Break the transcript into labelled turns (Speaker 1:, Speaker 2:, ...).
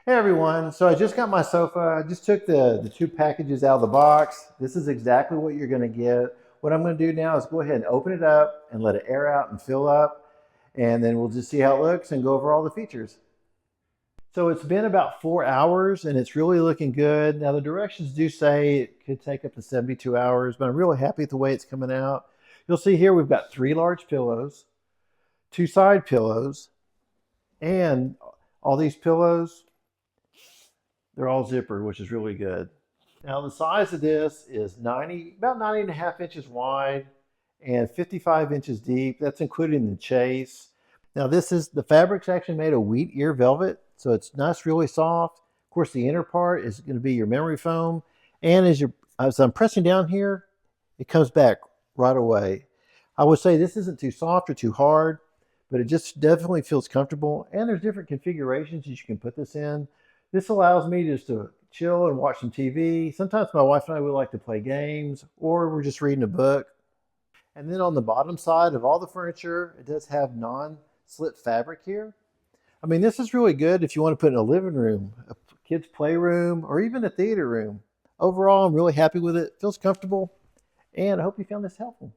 Speaker 1: Hey everyone, so I just got my sofa. I just took the two packages out of the box. This is exactly what you're gonna get. What I'm gonna do now is go ahead and open it up and let it air out and fill up. And then we'll just see how it looks and go over all the features. So it's been about 4 hours and it's really looking good. Now the directions do say it could take up to 72 hours, but I'm really happy with the way it's coming out. You'll see here we've got 3 large pillows, 2 side pillows, and all these pillows, they're all zippered, which is really good. Now the size of this is about 90.5 inches wide and 55 inches deep. That's including the chase. Now the fabric's actually made of wheat ear velvet, so it's nice, really soft. Of course, the inner part is going to be your memory foam. And as I'm pressing down here, it comes back right away. I would say this isn't too soft or too hard, but it just definitely feels comfortable. And there's different configurations that you can put this in. This allows me just to chill and watch some TV. Sometimes my wife and I would like to play games, or we're just reading a book. And then on the bottom side of all the furniture, it does have non-slip fabric here. I mean, this is really good if you want to put in a living room, a kid's playroom, or even a theater room. Overall, I'm really happy with it. It feels comfortable, and I hope you found this helpful.